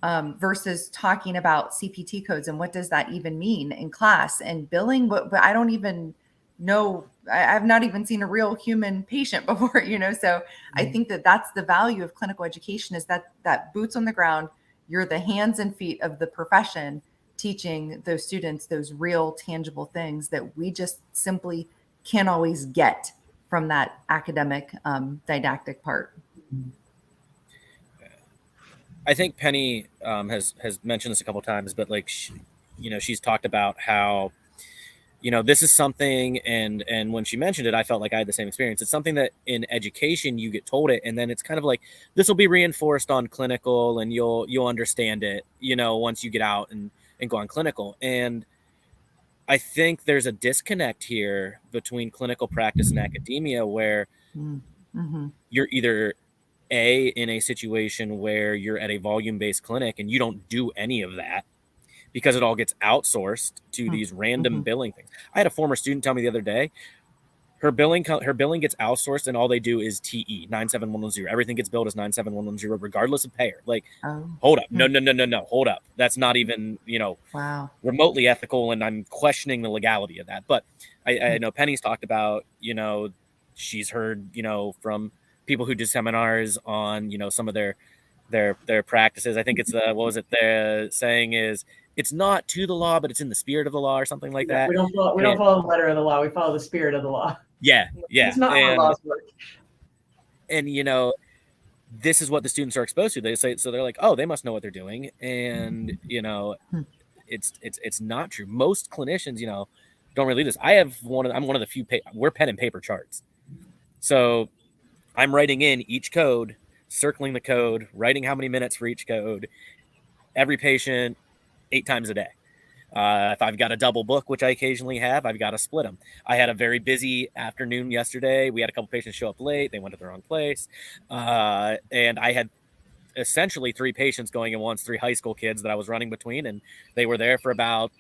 versus talking about CPT codes and what does that even mean in class, and billing. But I don't even know. I've not even seen a real human patient before, So I think that that's the value of clinical education, is that boots on the ground. You're the hands and feet of the profession, teaching those students those real tangible things that we just simply can't always get from that academic didactic part. I think Penny has mentioned this a couple of times, but like she's talked about how this is something, and when she mentioned it, I felt like I had the same experience. It's something that in education you get told it, and then it's kind of like this will be reinforced on clinical, and you'll understand it once you get out and go on clinical. And I think there's a disconnect here between clinical practice and academia, where you're either in a situation where you're at a volume-based clinic and you don't do any of that because it all gets outsourced to these random billing things. I had a former student tell me the other day, her billing gets outsourced, and all they do is TE 97110. Everything gets billed as 97110, regardless of payer. Like, hold up, no, hold up. That's not even remotely ethical, and I'm questioning the legality of that. But I know Penny's talked about she's heard from people who do seminars on some of their practices. I think it's the saying is, it's not to the law, but it's in the spirit of the law, or something like that. We don't follow the letter of the law. We follow the spirit of the law. Yeah. It's not how laws work. And this is what the students are exposed to. They say, so they're like, oh, they must know what they're doing, and it's not true. Most clinicians don't really do this. I'm one of the few. We're pen and paper charts, so I'm writing in each code, circling the code, writing how many minutes for each code, every patient 8 times a day. If I've got a double book, which I occasionally have, I've got to split them. I had a very busy afternoon yesterday. We had a couple patients show up late. They went to the wrong place. And I had essentially 3 patients going at once, 3 high school kids that I was running between, and they were there for about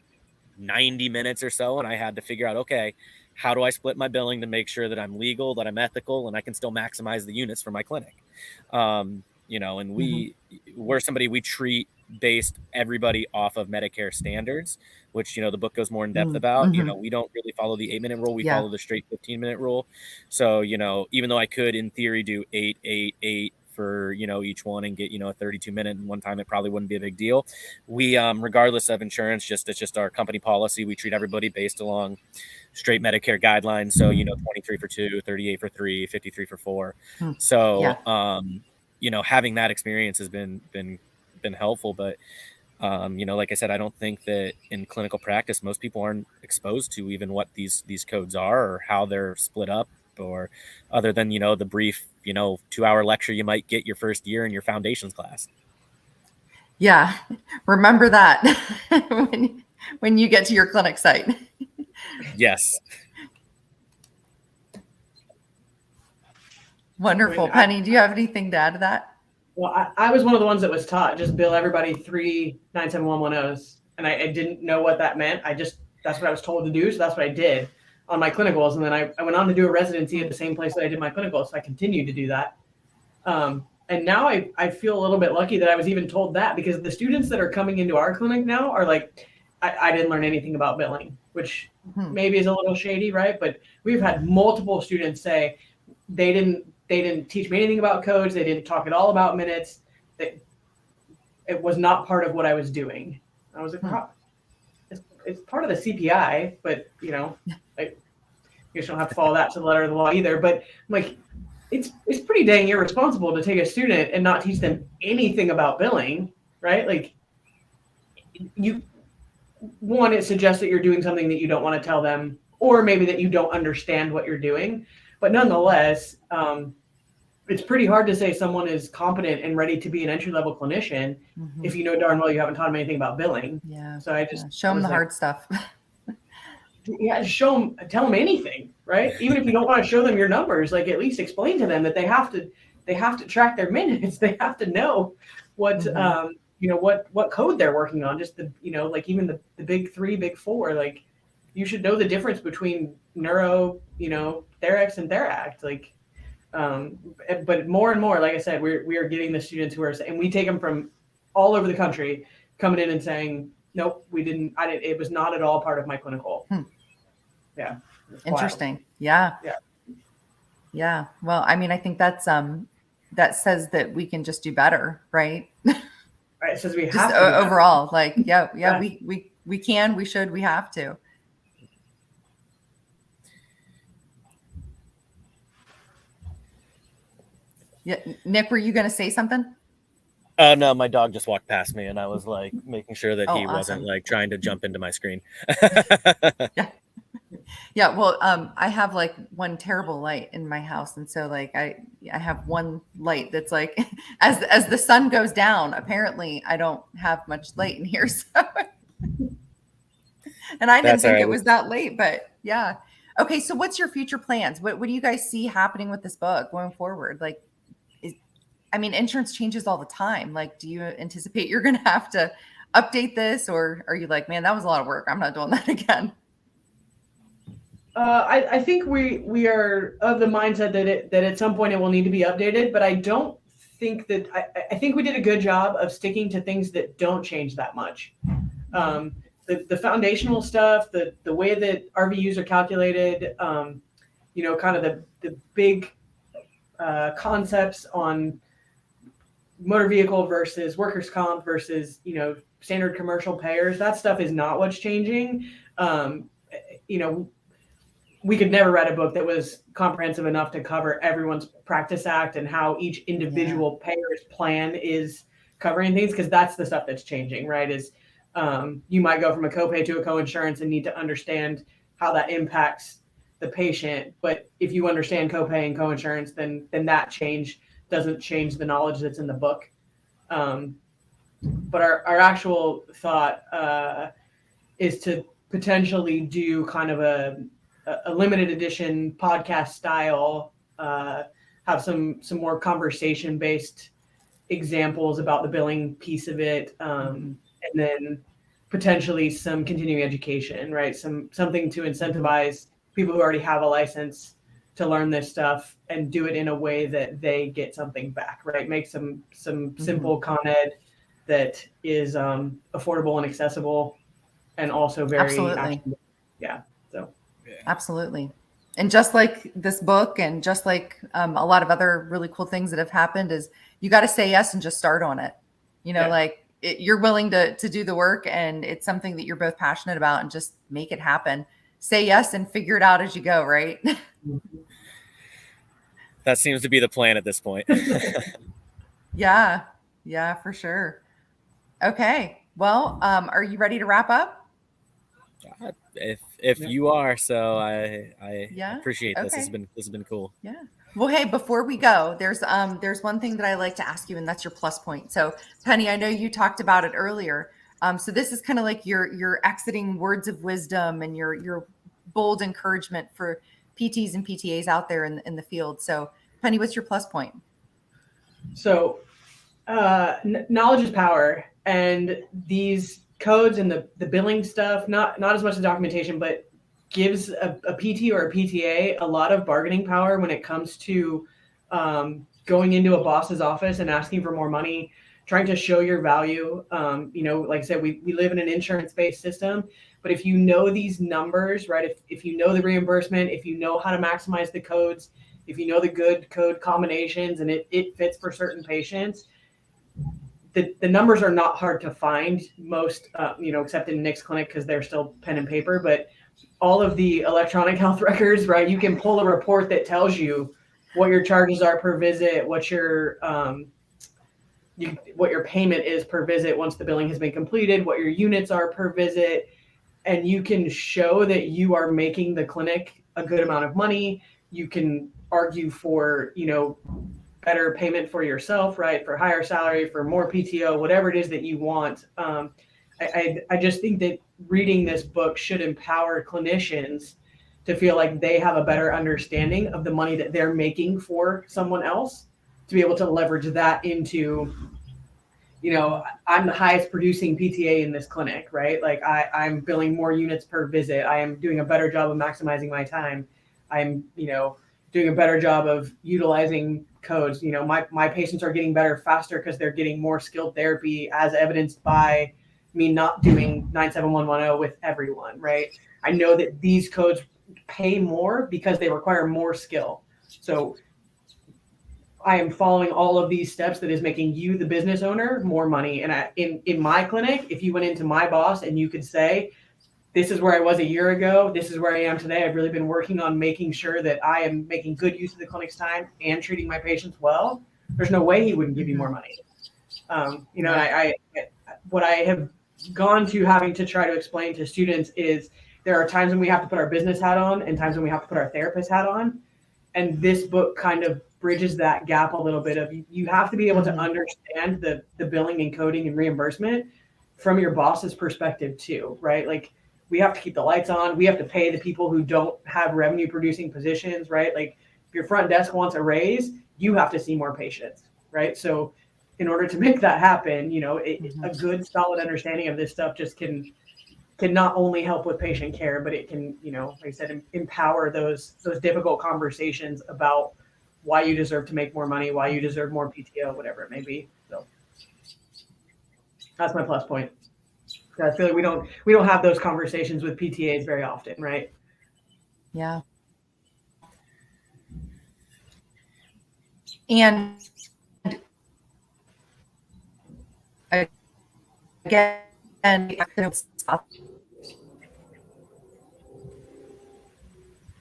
90 minutes or so. And I had to figure out, okay, how do I split my billing to make sure that I'm legal, that I'm ethical, and I can still maximize the units for my clinic? And we're somebody, we treat based everybody off of Medicare standards, which, the book goes more in depth about. We don't really follow the 8-minute rule. We follow the straight 15-minute rule. So, even though I could in theory do 8, 8, 8 for, each one and get, a 32-minute in one time, it probably wouldn't be a big deal. We, regardless of insurance, it's just our company policy. We treat everybody based along straight Medicare guidelines. So, 23 for 2, 38 for 3, 53 for 4. So, having that experience has been helpful, but like I said, I don't think that in clinical practice most people aren't exposed to even what these codes are or how they're split up, or other than the brief 2-hour lecture you might get your first year in your foundations class. Yeah, remember that when you get to your clinic site. Yes. Wonderful. Penny, do you have anything to add to that? Well, I was one of the ones that was taught just bill everybody 3 97110s, and I didn't know what that meant. That's what I was told to do, so that's what I did on my clinicals, and then I went on to do a residency at the same place that I did my clinicals, so I continued to do that. And now I feel a little bit lucky that I was even told that, because the students that are coming into our clinic now are like, I didn't learn anything about billing, which maybe is a little shady, right? But we've had multiple students say they didn't teach me anything about codes. They didn't talk at all about minutes. It was not part of what I was doing. I was like, it's part of the CPI, but you just don't have to follow that to the letter of the law either. But like, it's pretty dang irresponsible to take a student and not teach them anything about billing, right? Like, it suggests that you're doing something that you don't want to tell them, or maybe that you don't understand what you're doing. But nonetheless, it's pretty hard to say someone is competent and ready to be an entry-level clinician if you know darn well you haven't taught them anything about billing. Yeah. So I just show them the hard stuff. Just tell them anything, right? Even if you don't want to show them your numbers, like at least explain to them that they have to track their minutes. They have to know what what code they're working on. Just like even the big 3, big 4, like you should know the difference between neuro, Therex and Theract, like. But more and more, like I said, we are getting the students who are, and we take them from all over the country coming in and saying, nope, we didn't. It was not at all part of my clinical. Yeah. Interesting. Yeah. Well, I mean, I think that's that says that we can just do better, right? Right. It says we have just to overall, like, we can, we should, we have to. Yeah, Nick, were you going to say something? No, my dog just walked past me, and I was like making sure that he wasn't like trying to jump into my screen. Yeah. Well, I have like one terrible light in my house, and so like I have one light that's like as the sun goes down. Apparently, I don't have much light in here, so and I didn't think it was that late, but yeah. Okay, so what's your future plans? What do you guys see happening with this book going forward? Like, insurance changes all the time. Like, do you anticipate you're going to have to update this, or are you like, man, that was a lot of work, I'm not doing that again? I think we are of the mindset that at some point it will need to be updated, but I don't think that I think we did a good job of sticking to things that don't change that much. The foundational stuff, the way that RVUs are calculated, kind of the big concepts on motor vehicle versus workers' comp versus, standard commercial payers, that stuff is not what's changing. We could never write a book that was comprehensive enough to cover everyone's practice act and how each individual payer's plan is covering things, because that's the stuff that's changing, right? Is you might go from a copay to a coinsurance and need to understand how that impacts the patient. But if you understand copay and coinsurance, then that change doesn't change the knowledge that's in the book. But our actual thought is to potentially do kind of a limited edition podcast style, have some more conversation based examples about the billing piece of it, and then potentially some continuing education, right? Something to incentivize people who already have a license to learn this stuff and do it in a way that they get something back, right? Make some simple Con Ed that is affordable and accessible, and also very Absolutely. Yeah. So absolutely. And just like this book, and just like a lot of other really cool things that have happened, is you got to say yes and just start on it. Like you're willing to do the work, and it's something that you're both passionate about, and just make it happen. Say yes and figure it out as you go, right? That seems to be the plan at this point. Yeah, for sure. Okay. Well, are you ready to wrap up? If you are, so I appreciate this. Okay. This has been cool. Yeah. Well, hey, before we go, there's one thing that I like to ask you, and that's your plus point. So, Penny, I know you talked about it earlier. So this is kind of like your exiting words of wisdom and your bold encouragement for PTs and PTAs out there in the field. So, Penny, what's your plus point? So, knowledge is power, and these codes and the billing stuff, not as much the documentation, but gives a PT or a PTA a lot of bargaining power when it comes to going into a boss's office and asking for more money, trying to show your value. Like I said, we live in an insurance-based system, but if you know these numbers, right, if you know the reimbursement, if you know how to maximize the codes, if you know the good code combinations and it fits for certain patients, the numbers are not hard to find most, except in Nick's clinic because they're still pen and paper, but all of the electronic health records, right? You can pull a report that tells you what your charges are per visit, what your payment is per visit once the billing has been completed, what your units are per visit, and you can show that you are making the clinic a good amount of money. You can argue for, better payment for yourself, right? For higher salary, for more PTO, whatever it is that you want. I just think that reading this book should empower clinicians to feel like they have a better understanding of the money that they're making for someone else, to be able to leverage that into, I'm the highest producing PTA in this clinic, right? Like I'm billing more units per visit. I am doing a better job of maximizing my time. I'm, doing a better job of utilizing codes. My patients are getting better faster because they're getting more skilled therapy, as evidenced by me not doing 97110 with everyone, right? I know that these codes pay more because they require more skill. So I am following all of these steps that is making you, the business owner, more money. And in my clinic, if you went into my boss and you could say, this is where I was a year ago, this is where I am today, I've really been working on making sure that I am making good use of the clinic's time and treating my patients well, there's no way he wouldn't give you more money. What I have gone to having to try to explain to students is there are times when we have to put our business hat on and times when we have to put our therapist hat on. And this book kind of bridges that gap a little bit of you have to be able to understand the billing and coding and reimbursement from your boss's perspective too, right? Like we have to keep the lights on. We have to pay the people who don't have revenue producing positions, right? Like if your front desk wants a raise, you have to see more patients, right? So in order to make that happen, a good solid understanding of this stuff just can not only help with patient care, but it can, like I said, empower those difficult conversations about why you deserve to make more money, why you deserve more PTO, whatever it may be. So that's my plus point. I feel like we don't have those conversations with PTAs very often, right? Yeah. And again,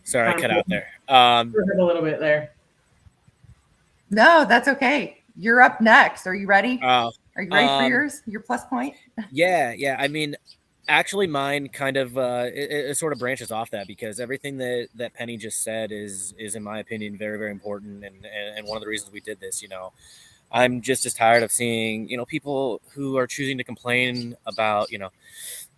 sorry, I cut out there. A little bit there. No, that's okay. You're up next. Are you ready? Are you ready for yours? Your plus point? Yeah. I mean, actually, mine kind of it sort of branches off that, because everything that Penny just said is in my opinion very, very important, and one of the reasons we did this. I'm just as tired of seeing people who are choosing to complain about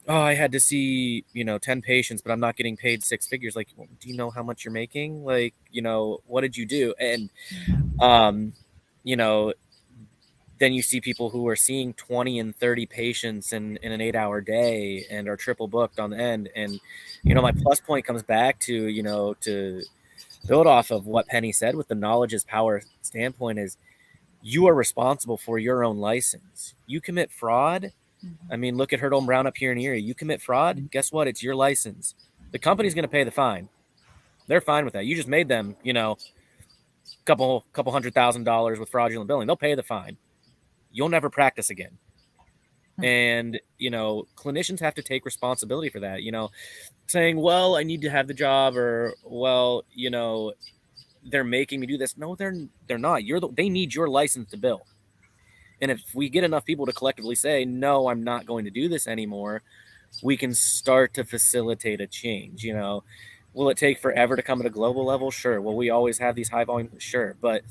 oh, I had to see, 10 patients, but I'm not getting paid six figures. Like, well, do you know how much you're making? Like, what did you do? And, you know, then you see people who are seeing 20 and 30 patients in an 8-hour day and are triple booked on the end. And, my plus point comes back to, to build off of what Penny said with the knowledge is power standpoint is you are responsible for your own license. You commit fraud. I mean, look at Hurdle and Brown up here in Erie. You commit fraud, guess what? It's your license. The company's going to pay the fine. They're fine with that. You just made them, couple $100,000 with fraudulent billing. They'll pay the fine. You'll never practice again. And, clinicians have to take responsibility for that, saying, well, I need to have the job, or, well, they're making me do this. No, they're not. They need your license to bill. And if we get enough people to collectively say, no, I'm not going to do this anymore, we can start to facilitate a change. Will it take forever to come at a global level? Sure. Will we always have these high volume? Sure. But,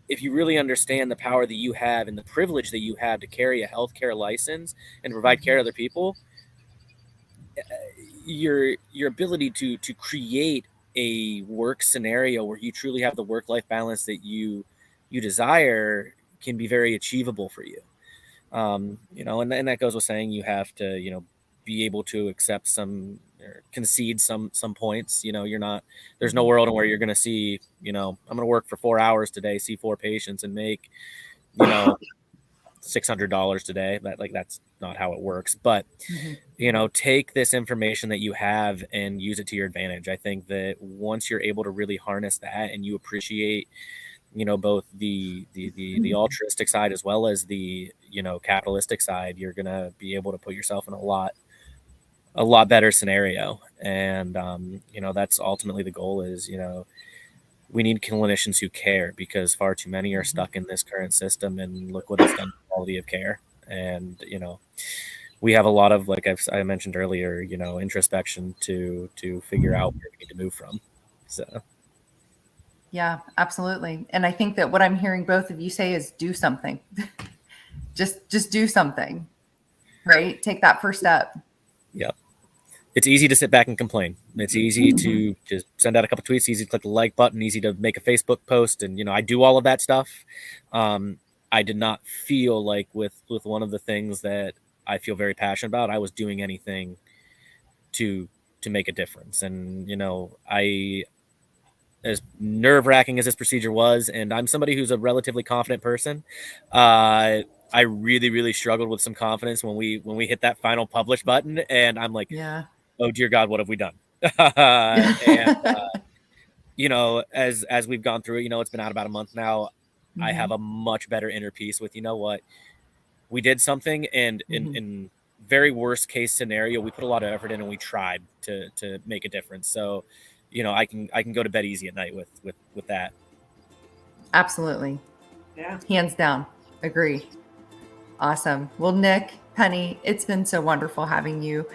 if you really understand the power that you have and the privilege that you have to carry a healthcare license and provide care to other people, your ability to create a work scenario where you truly have the work-life balance that you desire can be very achievable for you. And that goes with saying you have to, be able to accept some or concede some points. There's no world where you're going to see, I'm going to work for 4 hours today, see 4 patients and make, $600 today. That's not how it works. But, take this information that you have and use it to your advantage. I think that once you're able to really harness that and you appreciate, both the altruistic side as well as the, capitalistic side, you're going to be able to put yourself in a lot better scenario. And, that's ultimately the goal is, we need clinicians who care, because far too many are stuck in this current system, and look what it's done to quality of care. And, we have a lot of, like I mentioned earlier, introspection to figure out where we need to move from. So. Yeah, absolutely. And I think that what I'm hearing both of you say is do something. just do something, right? Take that first step. Yep. It's easy to sit back and complain. It's easy to just send out a couple tweets, easy to click the like button, easy to make a Facebook post. And, I do all of that stuff. I did not feel like with one of the things that I feel very passionate about, I was doing anything to make a difference. And, as nerve-wracking as this procedure was, and I'm somebody who's a relatively confident person, I really, really struggled with some confidence when we hit that final publish button, and I'm like, yeah, oh dear God, what have we done? And as we've gone through it, it's been out about a month now. I have a much better inner peace with, what, we did something, and in very worst case scenario, we put a lot of effort in and we tried to make a difference. So, I can go to bed easy at night with that. Absolutely. Yeah. Hands down. Agree. Awesome. Well, Nick, Penny, it's been so wonderful having you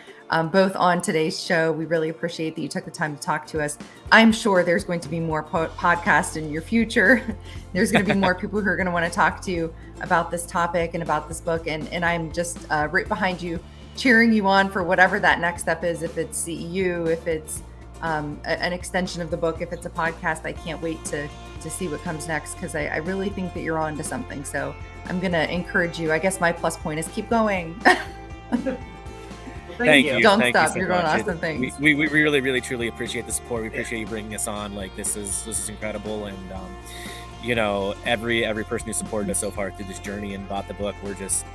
both on today's show. We really appreciate that you took the time to talk to us. I'm sure there's going to be more podcasts in your future. There's going to be more people who are going to want to talk to you about this topic and about this book. And I'm just right behind you, cheering you on for whatever that next step is. If it's CEU, if it's an extension of the book, if it's a podcast, I can't wait to see what comes next, because I really think that you're on to something. So I'm going to encourage you. I guess my plus point is keep going. Thank you. Don't Thank stop. you so You're doing much. awesome things. We really, really, truly appreciate the support. We appreciate you bringing us on. Like, this is incredible. And, every person who supported us so far through this journey and bought the book, we're just,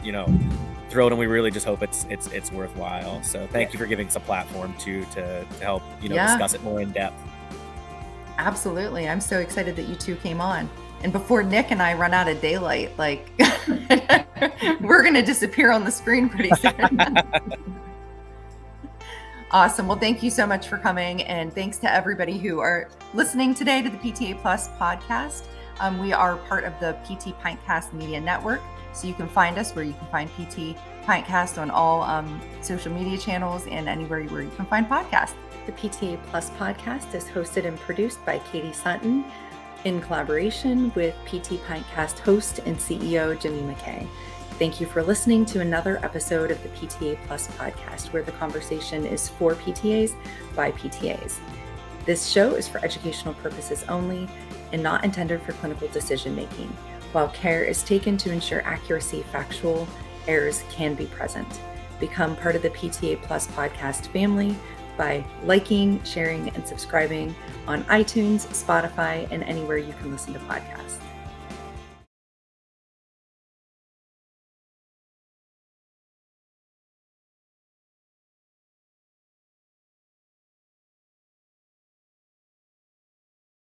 thrilled, and we really just hope it's worthwhile. So thank you for giving us a platform to help, discuss it more in depth. Absolutely. I'm so excited that you two came on. And before Nick and I run out of daylight, like we're going to disappear on the screen pretty soon. Awesome. Well, thank you so much for coming. And thanks to everybody who are listening today to the PTA Plus podcast. We are part of the PT Pintcast Media Network. So you can find us where you can find PT Pintcast on all social media channels and anywhere where you can find podcasts. The PTA Plus podcast is hosted and produced by Katie Sutton in collaboration with PT Pintcast host and CEO Jimmy McKay. Thank you for listening to another episode of the PTA Plus podcast, where the conversation is for PTAs by PTAs. This show is for educational purposes only and not intended for clinical decision making. While care is taken to ensure accuracy, factual errors can be present. Become part of the PTA Plus podcast family by liking, sharing, and subscribing on iTunes, Spotify, and anywhere you can listen to podcasts.